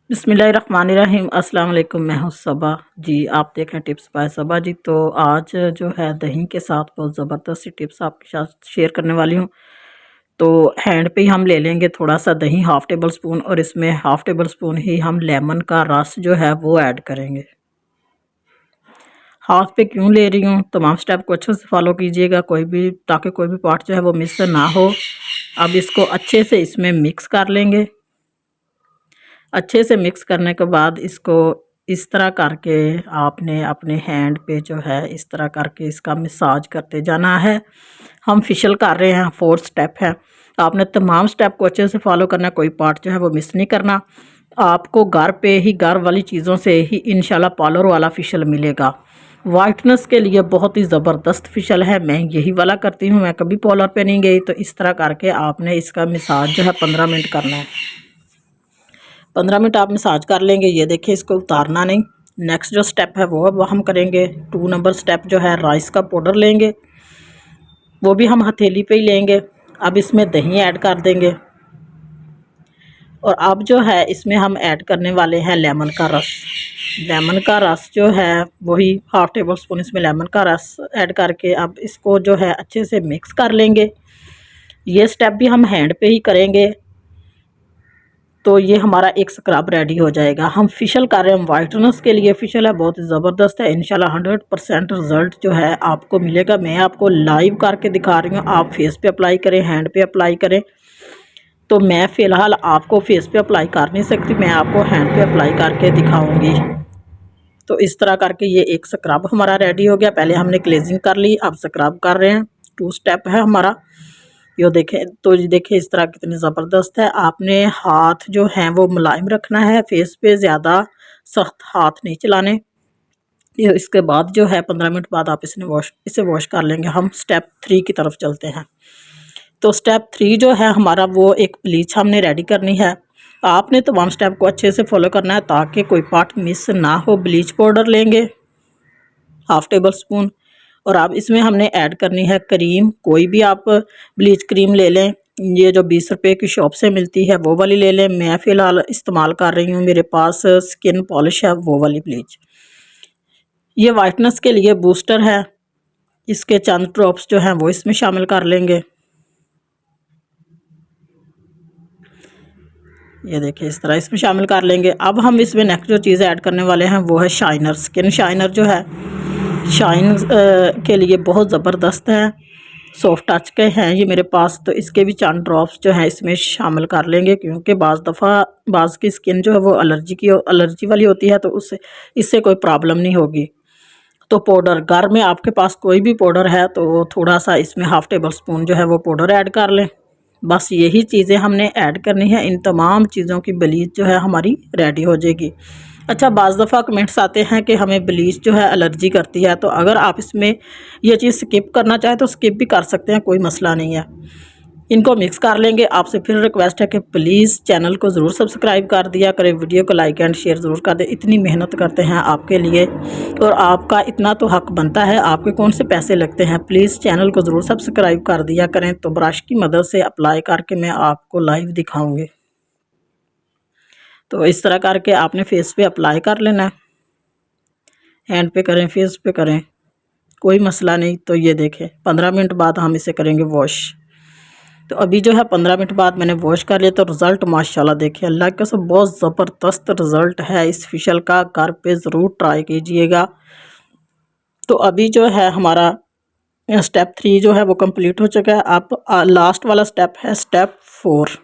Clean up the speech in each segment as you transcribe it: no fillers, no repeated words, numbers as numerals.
बिस्मिल्लाहिर्रहमानिर्रहीम। अस्सलाम वालेकुम। मैं हूँ सबा जी। आप देख रहे हैं टिप्स बाय सबा जी। तो आज जो है दही के साथ बहुत ज़बरदस्त सी टिप्स आपके साथ शेयर करने वाली हूँ। तो हैंड पे ही हम ले लेंगे थोड़ा सा दही, हाफ़ टेबल स्पून, और इसमें हाफ़ टेबल स्पून ही हम लेमन का रस जो है वो ऐड करेंगे। हाथ पे क्यों ले रही हूँ, तमाम स्टेप को अच्छे से फॉलो कीजिएगा, ताकि कोई भी पार्ट जो है वो मिस ना हो। अब इसको अच्छे से इसमें मिक्स कर लेंगे। अच्छे से मिक्स करने के बाद इसको इस तरह करके आपने अपने हैंड पे जो है इस तरह करके इसका मसाज करते जाना है। हम फेशियल कर रहे हैं, 4 स्टेप है। आपने तमाम स्टेप को अच्छे से फॉलो करना है, कोई पार्ट जो है वो मिस नहीं करना। आपको घर पे ही घर वाली चीज़ों से ही इंशाल्लाह पार्लर वाला फेशियल मिलेगा। वाइटनेस के लिए बहुत ही ज़बरदस्त फेशियल है, मैं यही वाला करती हूँ, मैं कभी पार्लर पे नहीं गई। तो इस तरह करके आपने इसका मसाज जो है 15 मिनट करना है। 15 मिनट आप मसाज कर लेंगे। ये देखिए, इसको उतारना नहीं। नेक्स्ट जो स्टेप है वो हम करेंगे। 2 नंबर स्टेप जो है राइस का पाउडर लेंगे, वो भी हम हथेली पे ही लेंगे। अब इसमें दही ऐड कर देंगे, और अब जो है इसमें हम ऐड करने वाले हैं लेमन का रस। लेमन का रस जो है वही हाफ़ टेबल स्पून इसमें लेमन का रस ऐड करके अब इसको जो है अच्छे से मिक्स कर लेंगे। ये स्टेप भी हम हैंड पे ही करेंगे। तो ये हमारा एक स्क्रब रेडी हो जाएगा। हम फेशियल कर रहे हैं, वाइटनेस के लिए फेशियल है, बहुत ज़बरदस्त है। इंशाल्लाह 100% रिज़ल्ट जो है आपको मिलेगा। मैं आपको लाइव करके दिखा रही हूँ। आप फेस पे अप्लाई करें, हैंड पे अप्लाई करें। तो मैं फ़िलहाल आपको फेस पे अप्लाई कर नहीं सकती, मैं आपको हैंड पे अप्लाई करके दिखाऊँगी। तो इस तरह करके ये एक स्क्रब हमारा रेडी हो गया। पहले हमने क्लेंजिंग कर ली, अब स्क्रब कर रहे हैं। 2 स्टेप है हमारा। यो देखें, तो ये देखिए इस तरह कितनी ज़बरदस्त है। आपने हाथ जो हैं वो मुलायम रखना है, फेस पे ज़्यादा सख्त हाथ नहीं चलाने। ये इसके बाद जो है 15 मिनट बाद आप इसे वॉश कर लेंगे। हम स्टेप 3 की तरफ चलते हैं। तो स्टेप 3 जो है हमारा, वो एक ब्लीच हमने रेडी करनी है। आपने तमाम स्टेप को अच्छे से फॉलो करना है ताकि कोई पार्ट मिस ना हो। ब्लीच पाउडर लेंगे हाफ़ टेबल स्पून, और अब इसमें हमने ऐड करनी है क्रीम। कोई भी आप ब्लीच क्रीम ले लें, ये जो 20 रुपए की शॉप से मिलती है वो वाली ले लें। मैं फ़िलहाल इस्तेमाल कर रही हूँ, मेरे पास स्किन पॉलिश है वो वाली ब्लीच। ये वाइटनेस के लिए बूस्टर है। इसके चंद ड्रॉप्स जो हैं वो इसमें शामिल कर लेंगे। ये देखिए इस तरह इसमें शामिल कर लेंगे। अब हम इसमें नेक्स्ट जो चीज़ ऐड करने वाले हैं वो है शाइनर। स्किन शाइनर जो है शाइन के लिए बहुत ज़बरदस्त है। सॉफ्ट टच के हैं ये मेरे पास, तो इसके भी चंद ड्रॉप्स जो हैं इसमें शामिल कर लेंगे, क्योंकि बाज़ की स्किन जो है वो एलर्जी वाली होती है, तो उससे इससे कोई प्रॉब्लम नहीं होगी। तो पाउडर, घर में आपके पास कोई भी पाउडर है तो थोड़ा सा इसमें हाफ़ टेबल स्पून जो है वो पाउडर ऐड कर लें। बस यही चीज़ें हमने ऐड करनी है। इन तमाम चीज़ों की ब्लीच जो है हमारी रेडी हो जाएगी। अच्छा, बाज़ दफ़ा कमेंट्स आते हैं कि हमें ब्लीच जो है एलर्जी करती है, तो अगर आप इसमें ये चीज़ स्किप करना चाहें तो स्किप भी कर सकते हैं, कोई मसला नहीं है। इनको मिक्स कर लेंगे। आपसे फिर रिक्वेस्ट है कि प्लीज़ चैनल को ज़रूर सब्सक्राइब कर दिया करें, वीडियो को लाइक एंड शेयर ज़रूर कर दें। इतनी मेहनत करते हैं आपके लिए, और आपका इतना तो हक बनता है। आपके कौन से पैसे लगते हैं, प्लीज़ चैनल को ज़रूर सब्सक्राइब कर दिया करें। तो ब्रश की मदद से अप्लाई करके मैं आपको लाइव दिखाऊँगी। तो इस तरह करके आपने फेस पे अप्लाई कर लेना है। हैंड पे करें, फेस पे करें, कोई मसला नहीं। तो ये देखें 15 मिनट बाद हम इसे करेंगे वॉश। तो अभी जो है 15 मिनट बाद मैंने वॉश कर लिया, तो रिज़ल्ट माशाल्लाह देखिए, अल्लाह के सब बहुत ज़बरदस्त रिज़ल्ट है इस फेशियल का। घर पे ज़रूर ट्राई कीजिएगा। तो अभी जो है हमारा स्टेप 3 जो है वो कंप्लीट हो चुका है। अब लास्ट वाला स्टेप है स्टेप 4।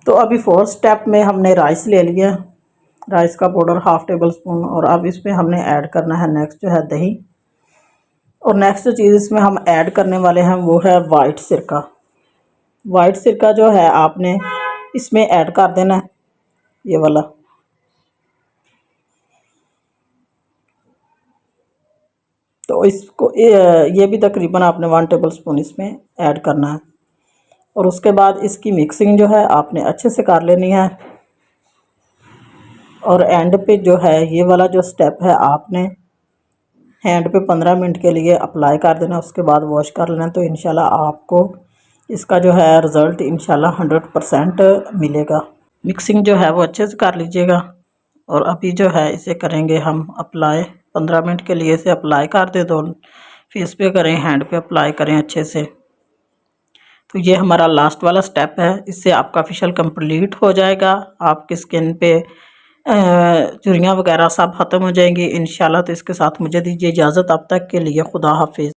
तो अभी 4 स्टेप में हमने राइस ले लिया, राइस का पाउडर हाफ़ टेबल स्पून, और अब इसमें हमने ऐड करना है नेक्स्ट जो है दही। और नेक्स्ट चीज़ इसमें हम ऐड करने वाले हैं वो है वाइट सिरका। वाइट सिरका जो है आपने इसमें ऐड कर देना है, ये वाला। तो इसको ये भी तकरीबन आपने 1 टेबल स्पून इसमें ऐड करना है। और उसके बाद इसकी मिक्सिंग जो है आपने अच्छे से कर लेनी है। और एंड पे जो है ये वाला जो स्टेप है, आपने हैंड पे 15 मिनट के लिए अप्लाई कर देना, उसके बाद वॉश कर लेना। तो इंशाल्लाह आपको इसका जो है रिज़ल्ट इंशाल्लाह 100% मिलेगा। मिक्सिंग जो है वो अच्छे से कर लीजिएगा। और अभी जो है इसे करेंगे हम अप्लाई। 15 मिनट के लिए इसे अप्लाई कर दे दो, फेस पे करें, हैंड पे अप्लाई करें अच्छे से। तो ये हमारा लास्ट वाला स्टेप है, इससे आपका फेशियल कंप्लीट हो जाएगा। आपकी स्किन पे चुरियाँ वगैरह सब ख़त्म हो जाएंगी इंशाल्लाह। तो इसके साथ मुझे दीजिए इजाज़त, अब तक के लिए खुदा हाफिज़।